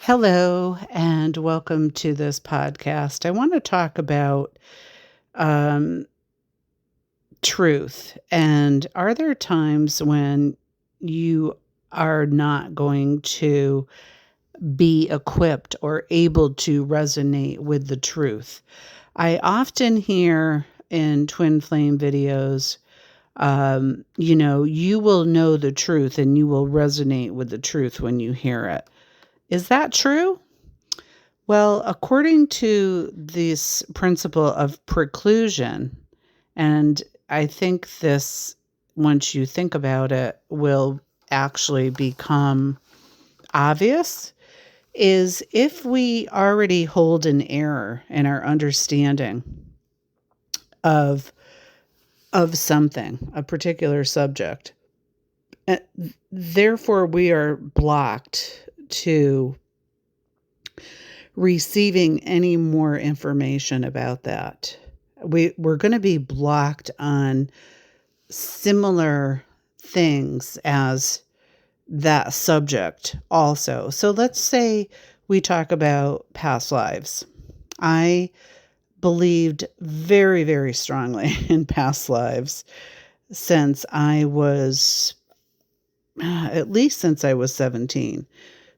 Hello, and welcome to this podcast. I want to talk about um, truth. And are there times when you are not going to be equipped or able to resonate with the truth? I often hear in twin flame videos, you will know the truth and you will resonate with the truth when you hear it. Is that true? Well, according to this principle of preclusion, and I think this, once you think about it, will actually become obvious, is if we already hold an error in our understanding of something, a particular subject, uh, therefore we are blocked to receiving any more information about that. We're going to be blocked on similar things as that subject also. So let's say we talk about past lives. I believed very, very strongly in past lives since I was, at least since I was 17.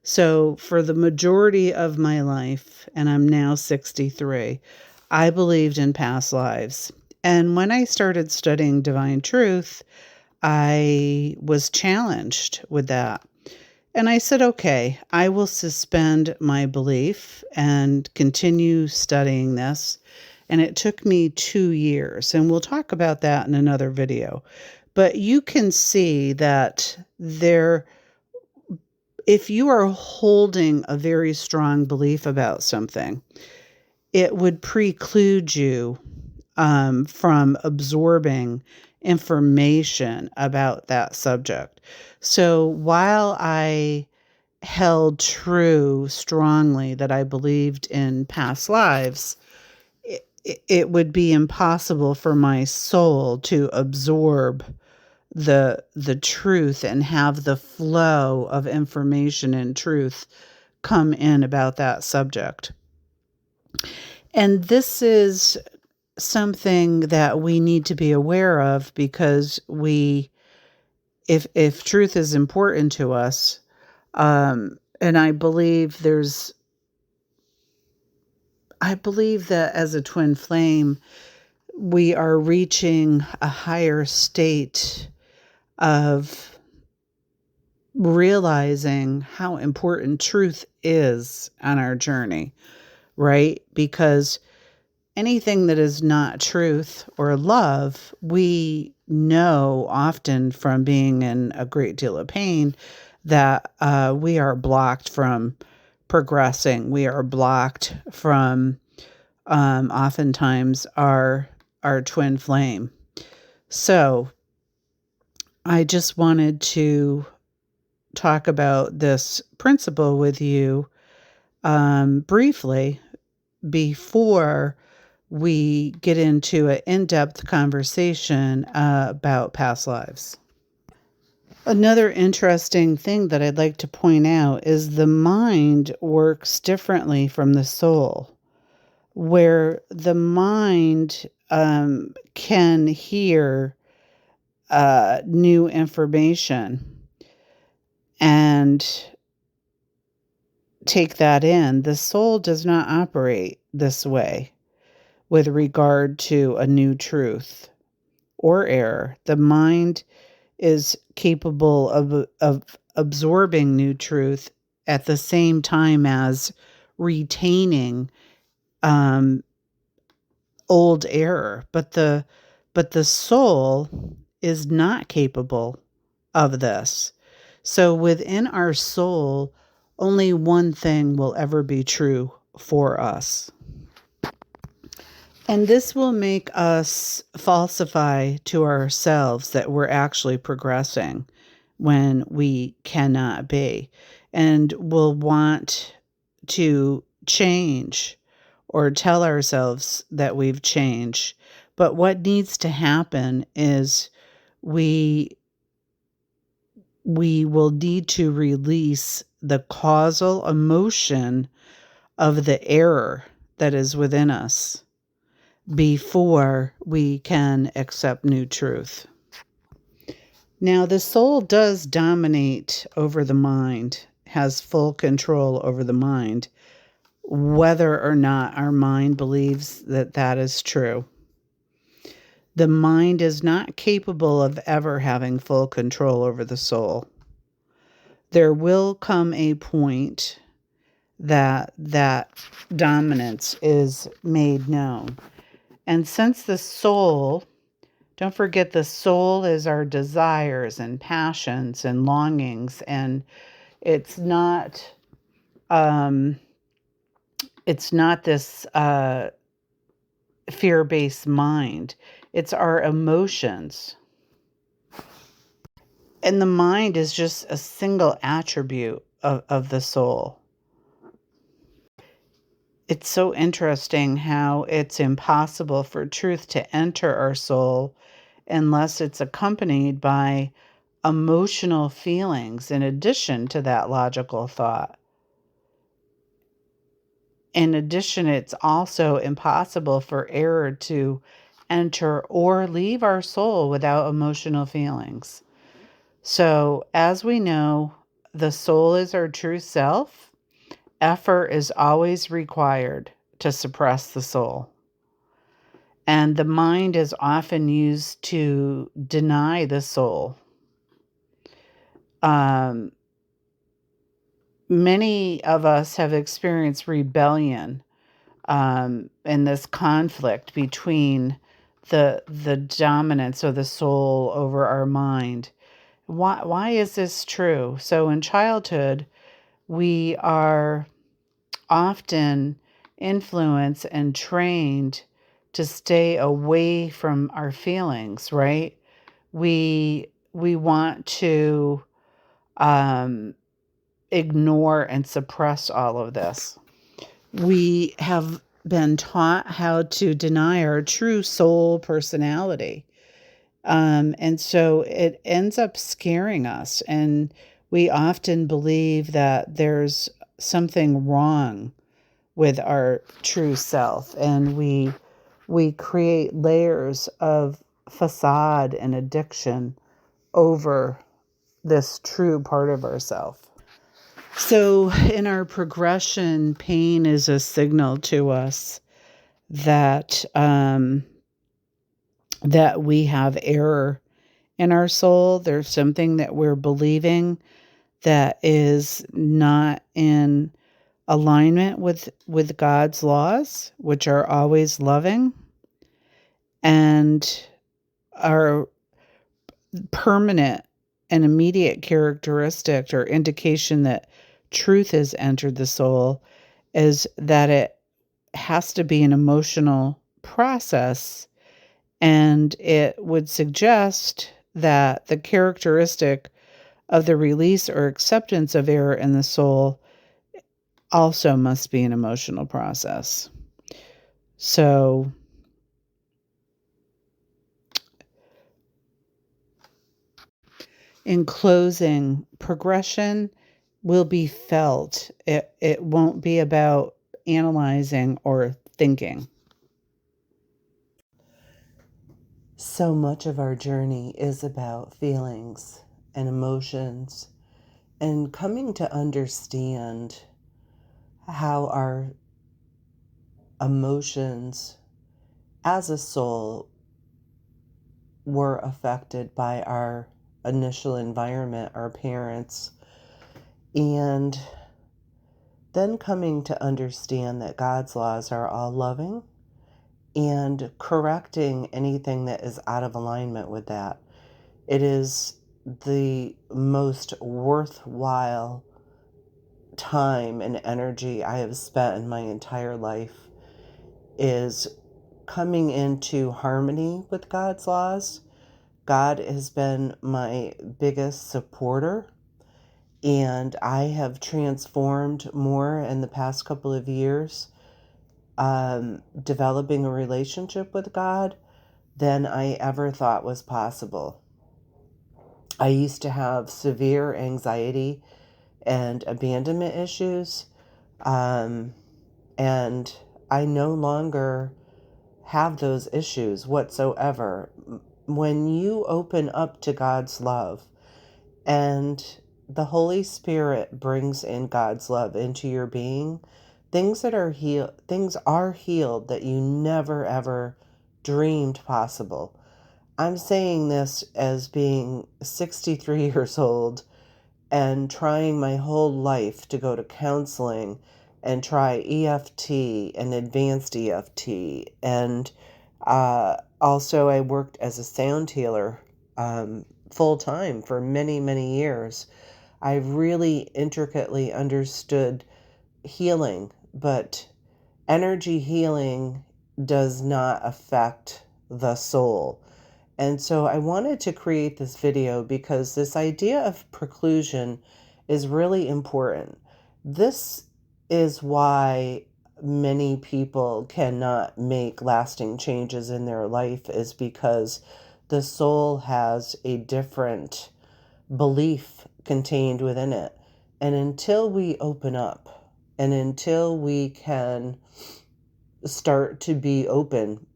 So for the majority of my life, and I'm now 63, I believed in past lives. And when I started studying Divine Truth, I was challenged with that. And I said, okay, I will suspend my belief and continue studying this. And it took me 2 years. And we'll talk about that in another video. But you can see that if you are holding a very strong belief about something, it would preclude you from absorbing information about that subject. So while I held true strongly that I believed in past lives, it would be impossible for my soul to absorb the truth and have the flow of information and truth come in about that subject. And this is something that we need to be aware of because if truth is important to us, and I believe that as a twin flame, we are reaching a higher state of realizing how important truth is on our journey, right? Because anything that is not truth or love, we know often from being in a great deal of pain that we are blocked from progressing. We are blocked from oftentimes our twin flame. So I just wanted to talk about this principle with you briefly before we get into an in-depth conversation about past lives. Another interesting thing that I'd like to point out is the mind works differently from the soul, where the mind can hear new information and take that in. The soul does not operate this way with regard to a new truth or error. The mind is capable of absorbing new truth at the same time as retaining old error. But the soul is not capable of this. So within our soul, only one thing will ever be true for us. And this will make us falsify to ourselves that we're actually progressing when we cannot be. And we'll want to change or tell ourselves that we've changed. But what needs to happen is we we will need to release the causal emotion of the error that is within us before we can accept new truth. Now, the soul does dominate over the mind, has full control over the mind, whether or not our mind believes that that is true. The mind is not capable of ever having full control over the soul. There will come a point that dominance is made known. And since the soul, don't forget, the soul is our desires and passions and longings, and it's not this fear-based mind. It's our emotions. And the mind is just a single attribute of the soul. It's so interesting how it's impossible for truth to enter our soul unless it's accompanied by emotional feelings in addition to that logical thought. In addition, it's also impossible for error to enter or leave our soul without emotional feelings. So, as we know, the soul is our true self. Effort is always required to suppress the soul. And the mind is often used to deny the soul. Many of us have experienced rebellion in this conflict between the dominance of the soul over our mind. Why is this true? So in childhood, we are often influenced and trained to stay away from our feelings, right? We want to ignore and suppress all of this. We have been taught how to deny our true soul personality. And so it ends up scaring us. And we often believe that there's something wrong with our true self. And we create layers of facade and addiction over this true part of ourself. So in our progression, pain is a signal to us that that we have error in our soul. There's something that we're believing that is not in alignment with God's laws, which are always loving and are permanent and immediate characteristic or indication that truth has entered the soul is that it has to be an emotional process. And it would suggest that the characteristic of the release or acceptance of error in the soul also must be an emotional process. So in closing, progression will be felt. It won't be about analyzing or thinking. So much of our journey is about feelings and emotions and coming to understand how our emotions as a soul were affected by our initial environment, our parents, and then coming to understand that God's laws are all loving and correcting anything that is out of alignment with that. It is the most worthwhile time and energy I have spent in my entire life is coming into harmony with God's laws. God has been my biggest supporter, and I have transformed more in the past couple of years, developing a relationship with God than I ever thought was possible. I used to have severe anxiety and abandonment issues. Um, and I no longer have those issues whatsoever. When you open up to God's love and the Holy Spirit brings in God's love into your being, things are healed that you never ever dreamed possible. I'm saying this as being 63 years old and trying my whole life to go to counseling and try EFT and advanced EFT. And also, I worked as a sound healer full time for many, many years. I really intricately understood healing, but energy healing does not affect the soul. And so I wanted to create this video because this idea of preclusion is really important. This is why many people cannot make lasting changes in their life, is because the soul has a different belief contained within it. And until we open up and until we can start to be open,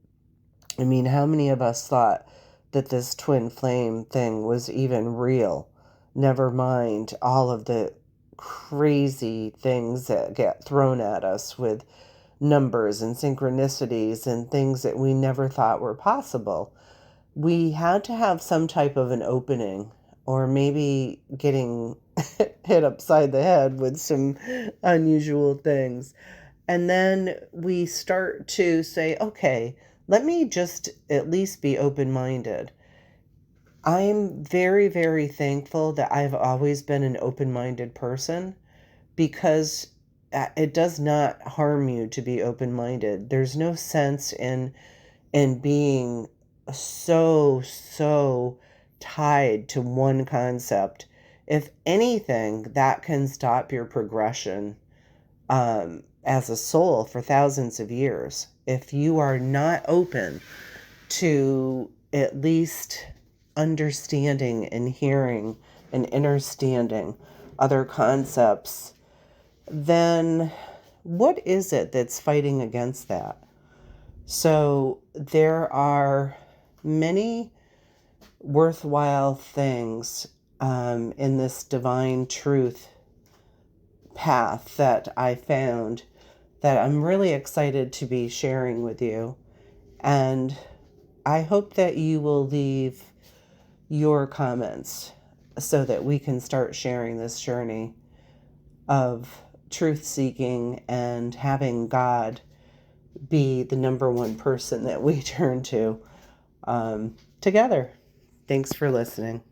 I mean, how many of us thought that this twin flame thing was even real? Never mind all of the crazy things that get thrown at us with numbers and synchronicities and things that we never thought were possible. We had to have some type of an opening, or maybe getting hit upside the head with some unusual things. And then we start to say, okay, let me just at least be open minded. I'm very, very thankful that I've always been an open minded person, because it does not harm you to be open minded. There's no sense in being so tied to one concept. If anything, that can stop your progression as a soul for thousands of years. If you are not open to at least understanding and hearing and understanding other concepts, then what is it that's fighting against that? So there are many worthwhile things in this divine truth path that I found that I'm really excited to be sharing with you. And I hope that you will leave your comments so that we can start sharing this journey of truth seeking and having God be the number one person that we turn to together. Thanks for listening.